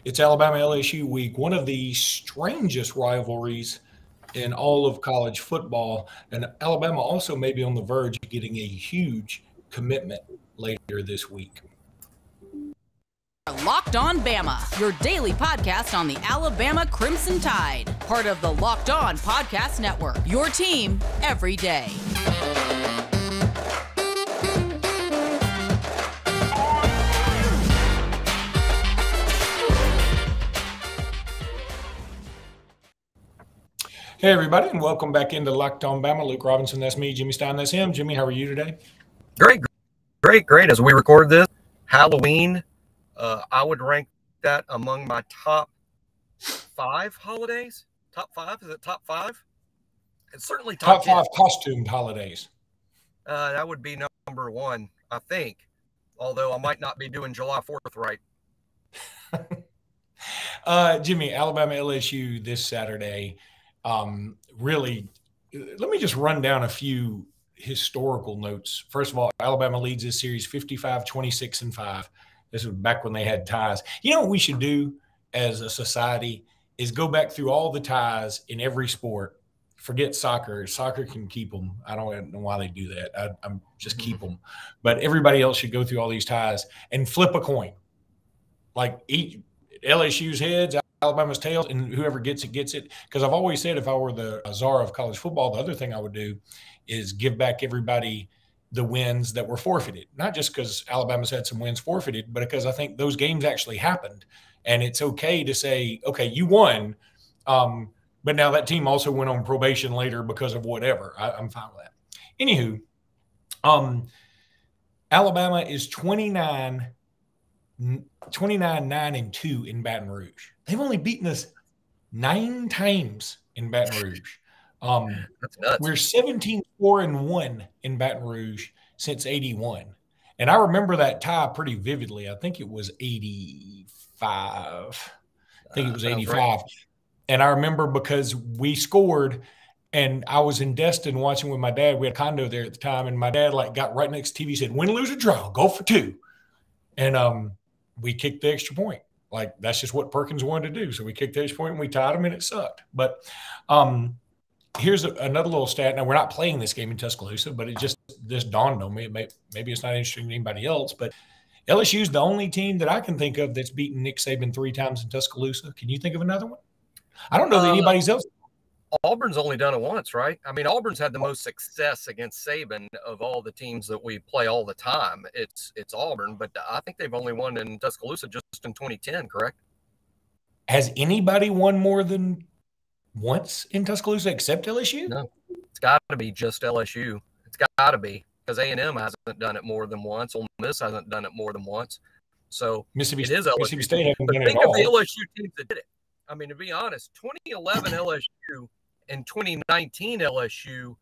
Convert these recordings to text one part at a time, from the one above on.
It's Alabama LSU week, one of the strangest rivalries in all of college football. And Alabama also may be on the verge of getting a huge commitment later this week. Locked On Bama, your daily podcast on the Alabama Crimson Tide. Part of the Locked On Podcast Network, your team every day. Hey, everybody, and welcome back into Locked On Bama. Luke Robinson, that's me. Jimmy Stein, that's him. Jimmy, how are you today? Great. As we record this, Halloween, I would rank that among my top 5 holidays. Top 5? Is it top 5? It's certainly top 5 costumed holidays. That would be number 1, I think. Although I might not be doing July 4th right. Jimmy, Alabama LSU this Saturday. Really, let me just run down a few historical notes. First of all, Alabama leads this series 55, 26, and 5. This was back when they had ties. You know what we should do as a society is go back through all the ties in every sport. Forget soccer. Soccer can keep them. I don't know why they do that. I'm just keep them. But everybody else should go through all these ties and flip a coin. Like LSU's heads, Alabama's tails, and whoever gets it, gets it. Because I've always said if I were the czar of college football, the other thing I would do is give back everybody the wins that were forfeited. Not just because Alabama's had some wins forfeited, but because I think those games actually happened. And it's okay to say, okay, you won, but now that team also went on probation later because of whatever. I'm fine with that. Anywho, Alabama is 29-9-2 in Baton Rouge. They've only beaten us 9 times in Baton Rouge. That's nuts. We're 17-4-1 in Baton Rouge since 81. And I remember that tie pretty vividly. I think it was 85. I think it was 85. Right. And I remember because we scored and I was in Destin watching with my dad. We had a condo there at the time. And my dad got right next to the TV, said, win, lose, or draw, go for 2. And we kicked the extra point. That's just what Perkins wanted to do. So we kicked the extra point and we tied them and it sucked. But here's another little stat. Now, we're not playing this game in Tuscaloosa, but it just dawned on me. Maybe it's not interesting to anybody else, but LSU is the only team that I can think of that's beaten Nick Saban 3 times in Tuscaloosa. Can you think of another one? I don't know that anybody's else. Auburn's only done it once, right? I mean, Auburn's had the most success against Saban of all the teams that we play all the time. It's Auburn, but I think they've only won in Tuscaloosa just in 2010, correct? Has anybody won more than once in Tuscaloosa except LSU? No, it's got to be just LSU. It's got to be because A&M hasn't done it more than once. Ole Miss hasn't done it more than once. So Mississippi State hasn't done it at all. Think of the LSU teams that did it. I mean, to be honest, 2011 LSU and 2019 LSU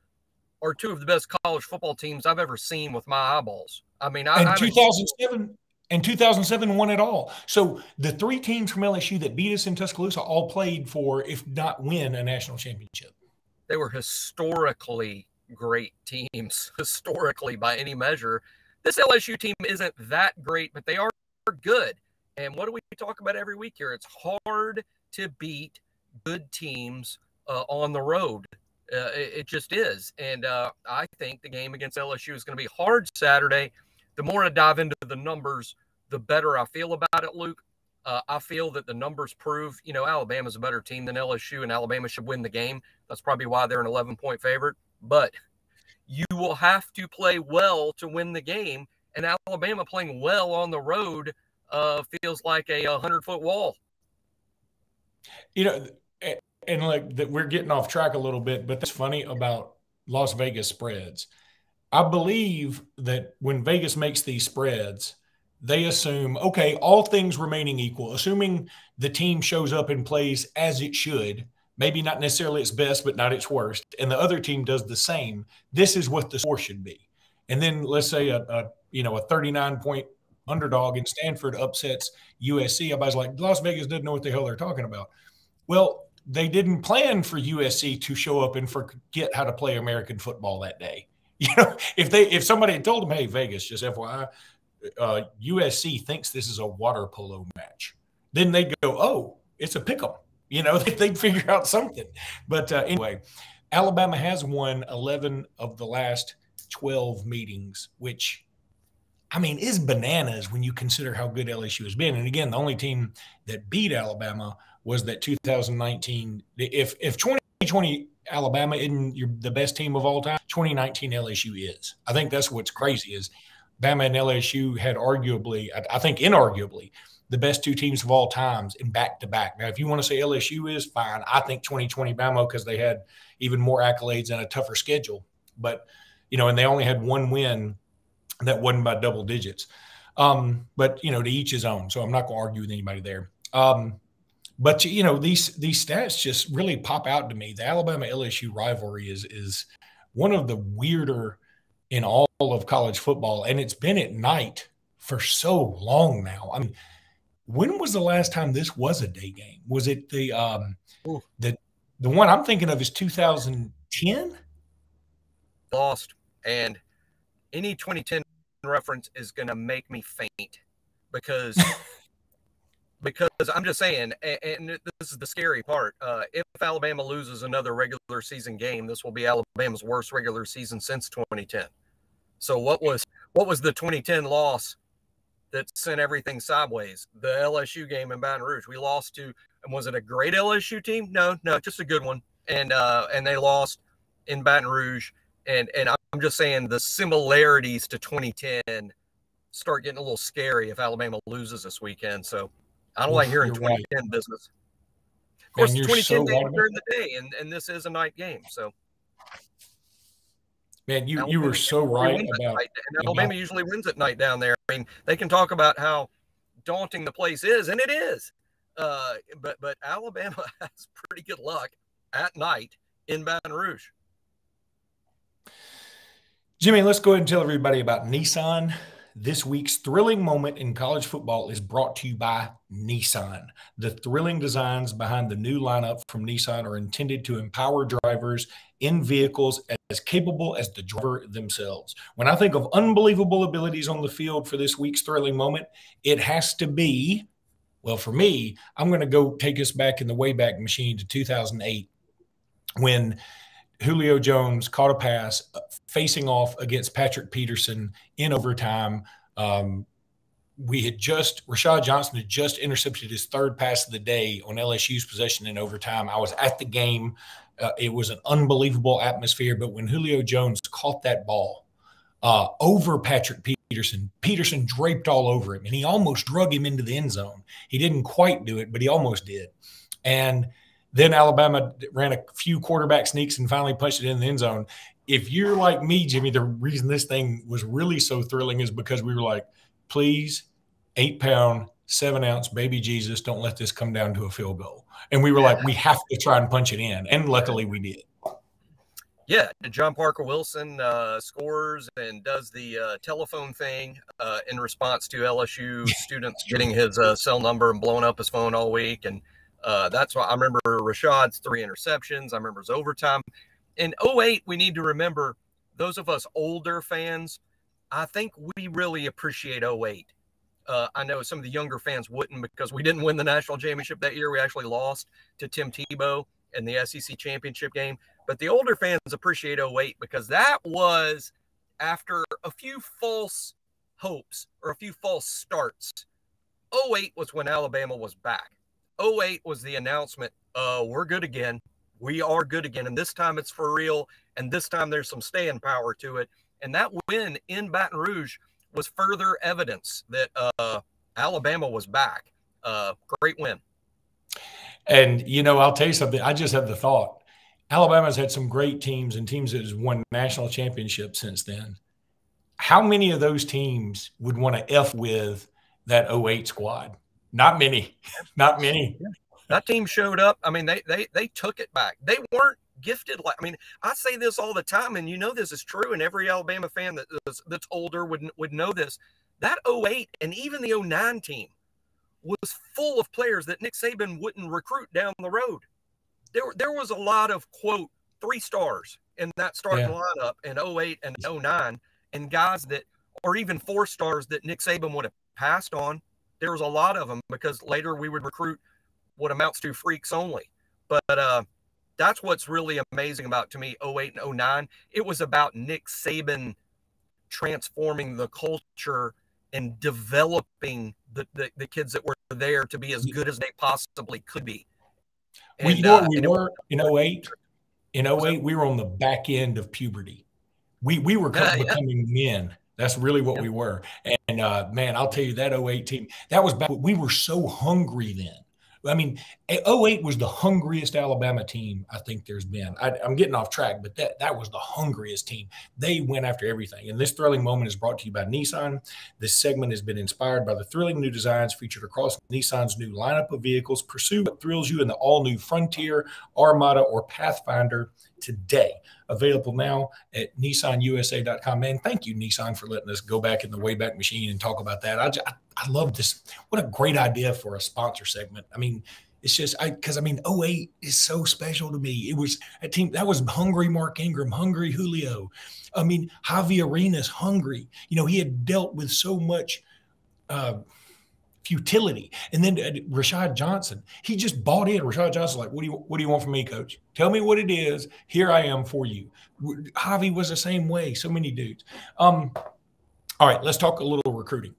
are 2 of the best college football teams I've ever seen with my eyeballs. I mean, 2007 won it all. So the 3 teams from LSU that beat us in Tuscaloosa all played for, if not win, a national championship. They were historically great teams, historically by any measure. This LSU team isn't that great, but they are good. And what do we talk about every week here? It's hard to beat good teams on the road. It just is. And I think the game against LSU is going to be hard Saturday. The more I dive into the numbers, the better I feel about it, Luke. I feel that the numbers prove, Alabama's a better team than LSU, and Alabama should win the game. That's probably why they're an 11-point favorite. But you will have to play well to win the game, and Alabama playing well on the road feels like a 100-foot wall. And we're getting off track a little bit, but that's funny about Las Vegas spreads. I believe that when Vegas makes these spreads, they assume, okay, all things remaining equal, assuming the team shows up and plays as it should, maybe not necessarily its best, but not its worst, and the other team does the same, this is what the score should be. And then let's say a 39-point underdog in Stanford upsets USC. Everybody's like, Las Vegas doesn't know what the hell they're talking about. Well, they didn't plan for USC to show up and forget how to play American football that day. If somebody had told them, hey, Vegas, just FYI, USC thinks this is a water polo match. then they'd go, oh, it's a pick 'em. You know, they'd figure out something. But anyway, Alabama has won 11 of the last 12 meetings, which, I mean, is bananas when you consider how good LSU has been. And again, the only team that beat Alabama was that 2019. If 2020 Alabama isn't the best team of all time, 2019 LSU is. I think that's what's crazy is Bama and LSU had arguably, I think inarguably, the best two teams of all times in back-to-back. Now, if you want to say LSU is, fine. I think 2020 Bama because they had even more accolades and a tougher schedule. But, you know, and they only had one win that wasn't by double digits. But, you know, to each his own. So I'm not going to argue with anybody there. But, you know, these stats just really pop out to me. The Alabama-LSU rivalry is one of the weirder in all of college football. And it's been at night for so long now. I mean, when was the last time this was a day game? Was it the one I'm thinking of is 2010? Lost. And any 2010 reference is going to make me faint because I'm just saying, and this is the scary part. If Alabama loses another regular season game, this will be Alabama's worst regular season since 2010. So what was the 2010 loss that sent everything sideways? The LSU game in Baton Rouge. We lost to, and was it a great LSU team? No, just a good one. And they lost in Baton Rouge. And I'm just saying the similarities to 2010 start getting a little scary if Alabama loses this weekend. So I don't like hearing 2010 business. Of course, 2010 games during the day, and this is a night game. So, man, you were so right about. And Alabama usually wins at night down there. I mean, they can talk about how daunting the place is, and it is. But Alabama has pretty good luck at night in Baton Rouge. Jimmy, let's go ahead and tell everybody about Nissan. This week's thrilling moment in college football is brought to you by Nissan. The thrilling designs behind the new lineup from Nissan are intended to empower drivers in vehicles as capable as the driver themselves. When I think of unbelievable abilities on the field for this week's thrilling moment, it has to be, well, for me, I'm going to go take us back in the Wayback Machine to 2008 when Julio Jones caught a pass facing off against Patrick Peterson in overtime. Rashad Johnson had just intercepted his third pass of the day on LSU's possession in overtime. I was at the game. It was an unbelievable atmosphere. But when Julio Jones caught that ball over Patrick Peterson draped all over him, and he almost drug him into the end zone. He didn't quite do it, but he almost did. And then Alabama ran a few quarterback sneaks and finally punched it in the end zone. If you're like me, Jimmy, the reason this thing was really so thrilling is because we were like, please, 8-pound, 7-ounce baby Jesus, don't let this come down to a field goal. And we were like, we have to try and punch it in. And luckily we did. Yeah, John Parker Wilson scores and does the telephone thing in response to LSU students getting his cell number and blowing up his phone all week. And that's why I remember Rashad's 3 interceptions. I remember his overtime. In 2008, we need to remember, those of us older fans, I think we really appreciate 2008. I know some of the younger fans wouldn't because we didn't win the national championship that year. We actually lost to Tim Tebow in the SEC championship game. But the older fans appreciate 2008 because that was after a few false hopes or a few false starts. 2008 was when Alabama was back. 2008 was the announcement, we're good again. We are good again. And this time it's for real. And this time there's some staying power to it. And that win in Baton Rouge was further evidence that Alabama was back. Great win. And, you know, I'll tell you something. I just had the thought. Alabama's had some great teams and teams that has won national championships since then. How many of those teams would want to F with that 2008 squad? Not many. Not many. That team showed up. I mean, they took it back. They weren't gifted. I mean, I say this all the time, and you know this is true, and every Alabama fan that's older would know this. That 2008 and even the 2009 team was full of players that Nick Saban wouldn't recruit down the road. There was a lot of, quote, 3 stars in that starting lineup in 2008 and 2009, and guys that, or even 4 stars that Nick Saban would have passed on. there was a lot of them, because later we would recruit what amounts to freaks only. But that's what's really amazing about, to me, 08 and 09. It was about Nick Saban transforming the culture and developing the kids that were there to be as good as they possibly could be. And, you know what we were in 08? In 08, we were on the back end of puberty. We were becoming men. That's really what we were. And, man, I'll tell you, that 08 team, that was back. We were so hungry then. I mean, 08 was the hungriest Alabama team I think there's been. I'm getting off track, but that was the hungriest team. They went after everything. And this thrilling moment is brought to you by Nissan. This segment has been inspired by the thrilling new designs featured across Nissan's new lineup of vehicles. Pursue what thrills you in the all-new Frontier, Armada, or Pathfinder today. Available now at nissanusa.com. Man, thank you, Nissan, for letting us go back in the Wayback Machine and talk about that. I love this. What a great idea for a sponsor segment. I mean, it's just because 08 is so special to me. It was a team that was hungry Mark Ingram, hungry Julio. I mean, Javi Arenas, hungry. You know, he had dealt with so much futility. And then Rashad Johnson, he just bought in. Rashad Johnson's like, what do you want from me, coach? Tell me what it is. Here I am for you. Javi was the same way. So many dudes. All right, let's talk a little recruiting.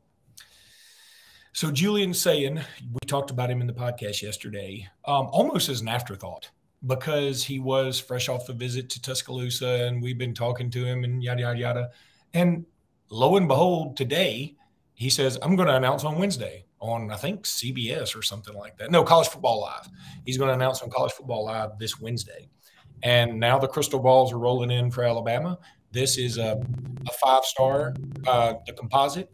So Julian Sayin, we talked about him in the podcast yesterday, almost as an afterthought, because he was fresh off the visit to Tuscaloosa, and we've been talking to him and yada, yada, yada. And lo and behold, today he says, I'm going to announce on Wednesday on, I think, CBS or something like that. No, College Football Live. He's going to announce on College Football Live this Wednesday. And now the crystal balls are rolling in for Alabama. This is a 5-star, the composite.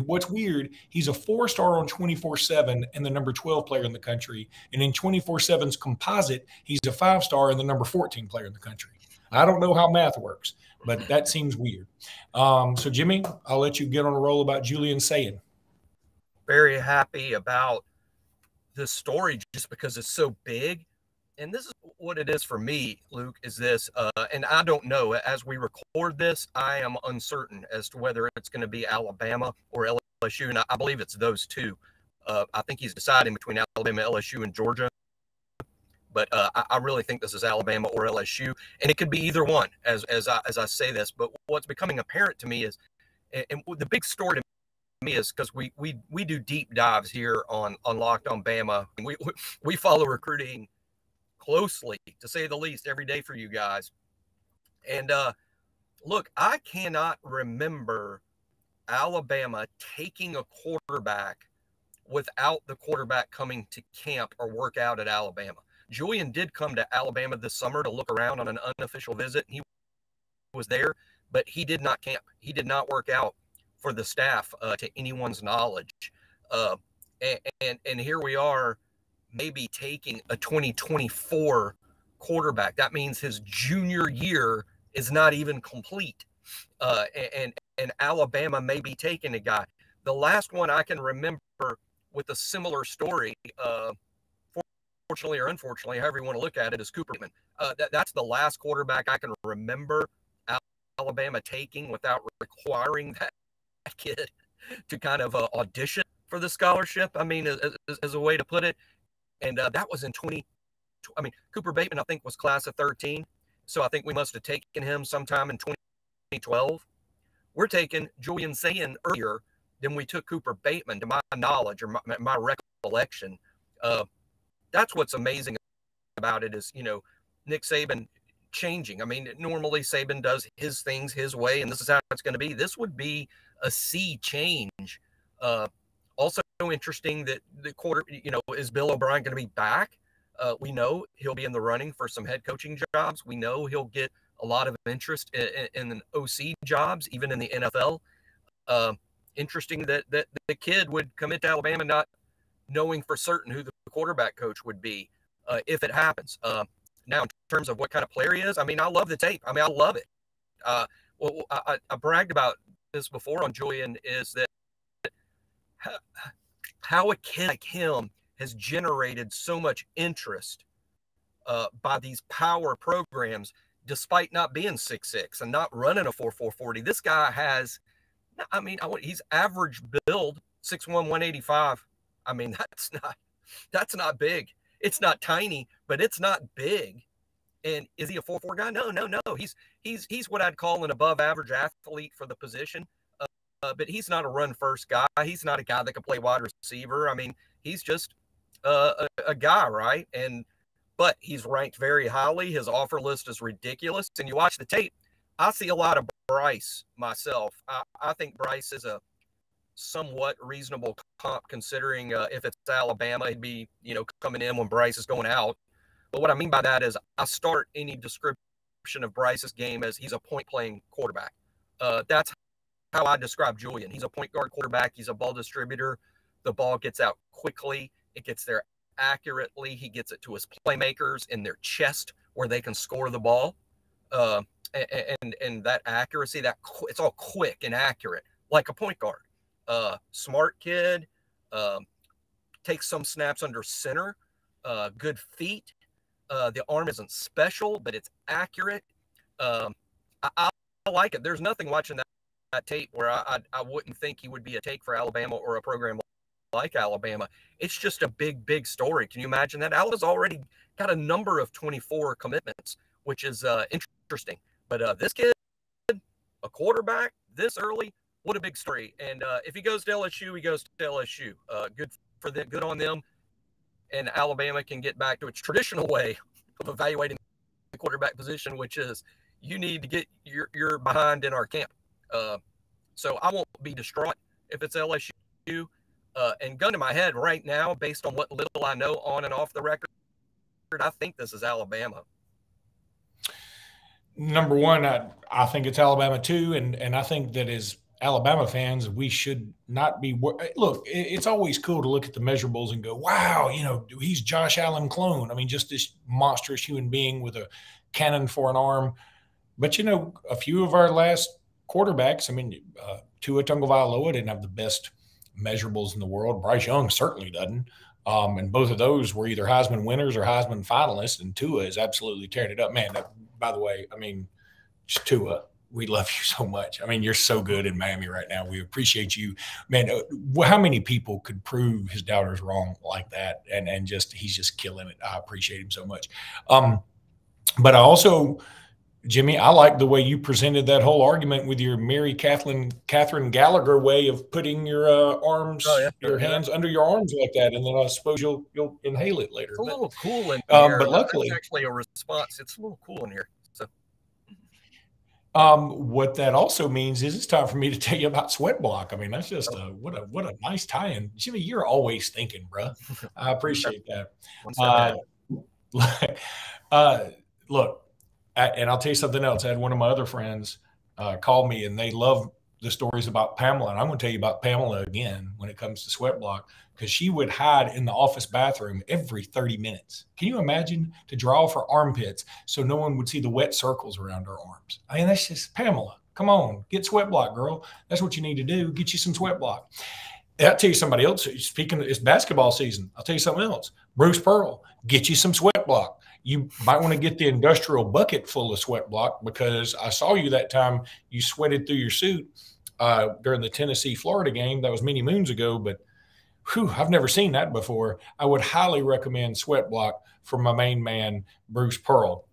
What's weird, he's a 4-star on 24/7 and the number 12 player in the country. And in 24/7's composite, he's a 5-star and the number 14 player in the country. I don't know how math works, but that seems weird. So, Jimmy, I'll let you get on a roll about Julian Sayin. Very happy about this story just because it's so big. And this is what it is for me, Luke, is this, and I don't know, as we record this, I am uncertain as to whether it's going to be Alabama or LSU, and I believe it's those two. I think he's deciding between Alabama, LSU, and Georgia, but I really think this is Alabama or LSU, and it could be either one, as I say this. But what's becoming apparent to me is, and the big story to me is, because we do deep dives here on Locked On Bama, and we follow recruiting closely, to say the least, every day for you guys. And look, I cannot remember Alabama taking a quarterback without the quarterback coming to camp or work out at Alabama. Julian did come to Alabama this summer to look around on an unofficial visit. He was there, but he did not camp. He did not work out for the staff, to anyone's knowledge. And here we are, maybe taking a 2024 quarterback. That means his junior year is not even complete. And Alabama may be taking a guy. The last one I can remember with a similar story, fortunately or unfortunately, however you want to look at it, is Cooper Bateman. That's the last quarterback I can remember Alabama taking without requiring that kid to kind of audition for the scholarship. I mean, as a way to put it. And that was in Cooper Bateman, I think, was class of 13. So I think we must have taken him sometime in 2012. We're taking Julian Sayin earlier than we took Cooper Bateman, to my knowledge or my recollection. That's what's amazing about it is, Nick Saban changing. I mean, normally Saban does his things his way, and this is how it's going to be. This would be a sea change. Also interesting that the quarter, is Bill O'Brien going to be back? We know he'll be in the running for some head coaching jobs. We know he'll get a lot of interest in OC jobs, even in the NFL. Interesting that the kid would commit to Alabama not knowing for certain who the quarterback coach would be if it happens. Now, in terms of what kind of player he is, I mean, I love the tape. I mean, I love it. Well, I bragged about this before on Julian, is that how a kid like him has generated so much interest by these power programs, despite not being 6'6" and not running a 4.4 40. This guy has, he's average build 6'1", 185. I mean, that's not big. It's not tiny, but it's not big. And is he a 4.4 guy? No. He's what I'd call an above average athlete for the position. But he's not a run first guy. He's not a guy that can play wide receiver. I mean, he's just a guy, right? But he's ranked very highly. His offer list is ridiculous. And you watch the tape, I see a lot of Bryce myself. I think Bryce is a somewhat reasonable comp considering if it's Alabama, he'd be, coming in when Bryce is going out. But what I mean by that is I start any description of Bryce's game as he's a point-playing quarterback. That's how I describe Julian. He's a point guard quarterback. He's a ball distributor. The ball gets out quickly. It gets there accurately. He gets it to his playmakers in their chest where they can score the ball. And that accuracy, it's all quick and accurate, like a point guard. Smart kid, takes some snaps under center, good feet. The arm isn't special, but it's accurate. I like it. There's nothing watching that tape where I wouldn't think he would be a take for Alabama or a program like Alabama. It's just a big story. Can you imagine that? Alabama's already got a number of 24 commitments, which is interesting. But this kid, a quarterback this early, what a big story. And if he goes to LSU, he goes to LSU. Good for them, good on them. And Alabama can get back to its traditional way of evaluating the quarterback position, which is you need to get your behind in our camp. So I won't be distraught if it's LSU. And gun to my head right now, based on what little I know on and off the record, I think this is Alabama. Number one, I think it's Alabama too, and I think that as Alabama fans, we should not be – look, it's always cool to look at the measurables and go, wow, he's Josh Allen clone. I mean, just this monstrous human being with a cannon for an arm. But, a few of our last quarterbacks, Tua Tagovailoa didn't have the best measurables in the world. Bryce Young certainly doesn't. And both of those were either Heisman winners or Heisman finalists, and Tua is absolutely tearing it up. Man, by the way, just Tua, we love you so much. You're so good in Miami right now. We appreciate you. Man, how many people could prove his doubters wrong like that? And he's just killing it. I appreciate him so much. But I also – Jimmy, I like the way you presented that whole argument with your Mary Catherine Gallagher way of putting your your hands under your arms like that, and then I suppose you'll inhale it later. It's a little cool in here. But luckily, it's actually a response. It's a little cool in here. So, what that also means is it's time for me to tell you about Sweat Block. That's just what a nice tie-in, Jimmy. You're always thinking, bro. I appreciate that. Look. And I'll tell you something else. I had one of my other friends call me, and they love the stories about Pamela. And I'm going to tell you about Pamela again when it comes to Sweat Block, because she would hide in the office bathroom every 30 minutes. Can you imagine, to draw off her armpits so no one would see the wet circles around her arms? That's just Pamela. Come on, get Sweat Block, girl. That's what you need to do. Get you some Sweat Block. I'll tell you somebody else. Speaking of, it's basketball season. I'll tell you something else. Bruce Pearl, get you some Sweat Block. You might want to get the industrial bucket full of Sweat Block, because I saw you that time you sweated through your suit during the Tennessee-Florida game. That was many moons ago, but I've never seen that before. I would highly recommend Sweat Block from my main man, Bruce Pearl.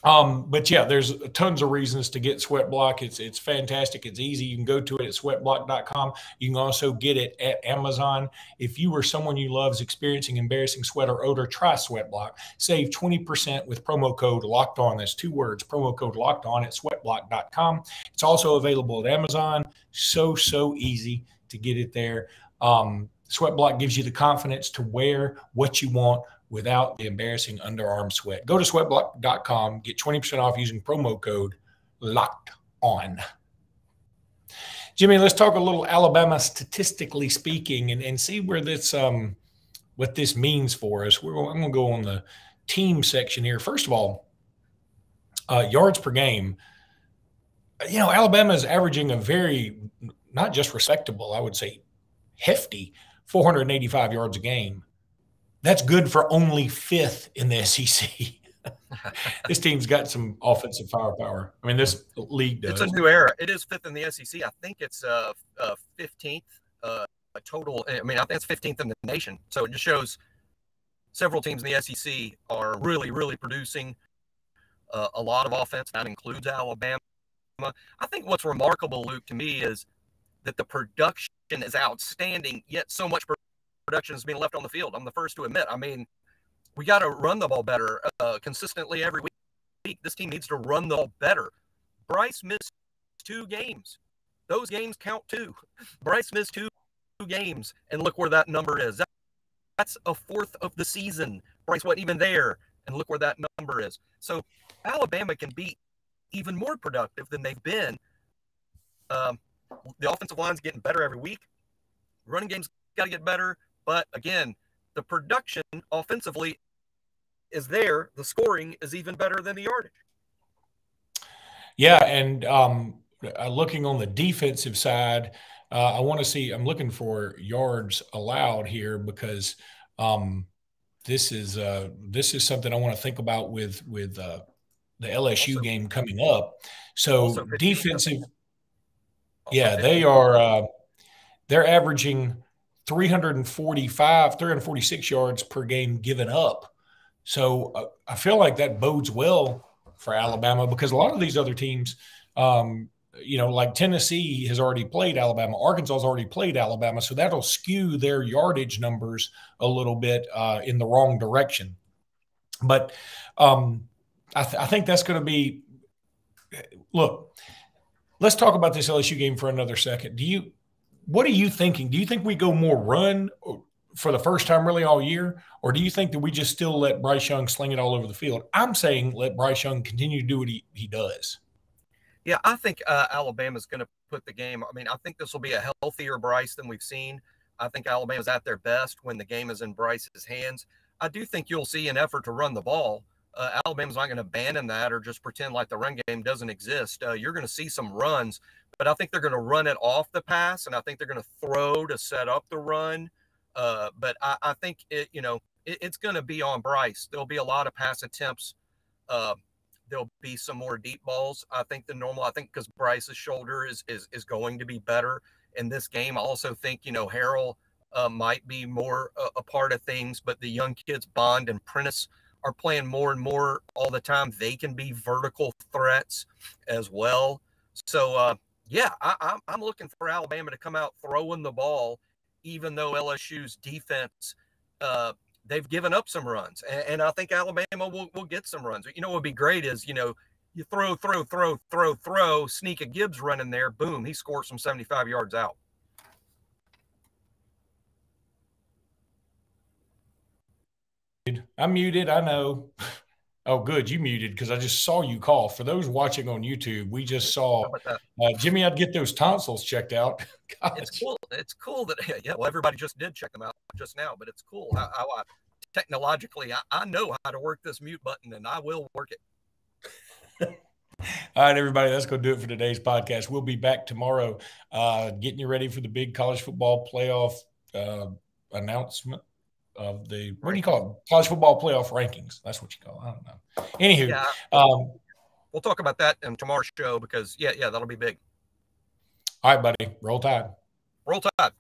But yeah, there's tons of reasons to get Sweat Block. It's fantastic. It's easy. You can go to it at sweatblock.com. You can also get it at Amazon. If you or someone you love is experiencing embarrassing sweat or odor, try Sweat Block. Save 20% with promo code Locked On. That's 2 words, promo code Locked On at sweatblock.com. It's also available at Amazon. So easy to get it there. Sweat Block gives you the confidence to wear what you want without the embarrassing underarm sweat. Go to sweatblock.com, get 20% off using promo code Locked On. Jimmy, let's talk a little Alabama statistically speaking and see where this what this means for us. I'm going to go on the team section here. First of all, yards per game. Alabama is averaging a very, not just respectable, I would say hefty, 485 yards a game. That's good for only 5th in the SEC. This team's got some offensive firepower. This league does. It's a new era. It is 5th in the SEC. I think it's 15th total. I mean, I think it's 15th in the nation. So it just shows several teams in the SEC are really, really producing a lot of offense. That includes Alabama. I think what's remarkable, Luke, to me is that the production is outstanding, yet so much production is being left on the field. I'm the first to admit. I mean, we got to run the ball better consistently every week. This team needs to run the ball better. Bryce missed 2 games. Those games count too. Bryce missed 2 games, and look where that number is. That's a fourth of the season. Bryce wasn't even there, and look where that number is. So Alabama can be even more productive than they've been. The offensive line's getting better every week. Running game's got to get better. But again, the production offensively is there. The scoring is even better than the yardage. Yeah, and looking on the defensive side, I want to see. I'm looking for yards allowed here because this is something I want to think about with the LSU game coming up. So defensive, yeah, they're averaging 346 yards per game given up. So I feel like that bodes well for Alabama because a lot of these other teams, like Tennessee has already played Alabama. Arkansas has already played Alabama. So that'll skew their yardage numbers a little bit in the wrong direction. But I think that's going to be – look, let's talk about this LSU game for another second. What are you thinking? Do you think we go more run for the first time really all year, or do you think that we just still let Bryce Young sling it all over the field? I'm saying let Bryce Young continue to do what he does. Yeah, I think Alabama's going to put the game. I mean, I think this will be a healthier Bryce than we've seen. I think Alabama's at their best when the game is in Bryce's hands. I do think you'll see an effort to run the ball. Alabama's not going to abandon that or just pretend like the run game doesn't exist. You're going to see some runs, but I think they're going to run it off the pass, and I think they're going to throw to set up the run. But I think it's going to be on Bryce. There'll be a lot of pass attempts. There'll be some more deep balls. I think because Bryce's shoulder is going to be better in this game. I also think Harrell might be more a part of things, but the young kids Bond and Prentice are playing more and more all the time. They can be vertical threats as well. So I'm looking for Alabama to come out throwing the ball, even though LSU's defense, they've given up some runs. And I think Alabama will get some runs. What would be great is, you throw, sneak a Gibbs run in there, boom, he scores from 75 yards out. I'm muted. I know. Oh, good. You muted because I just saw you cough. For those watching on YouTube, we just saw Jimmy. I'd get those tonsils checked out. It's cool. It's cool that well, everybody just did check them out just now, but it's cool how technologically I know how to work this mute button, and I will work it. All right, everybody, that's going to do it for today's podcast. We'll be back tomorrow, getting you ready for the big college football playoff announcement. What do you call it? College football playoff rankings. That's what you call it. I don't know. Anywho, we'll talk about that in tomorrow's show because, that'll be big. All right, buddy. Roll Tide. Roll Tide.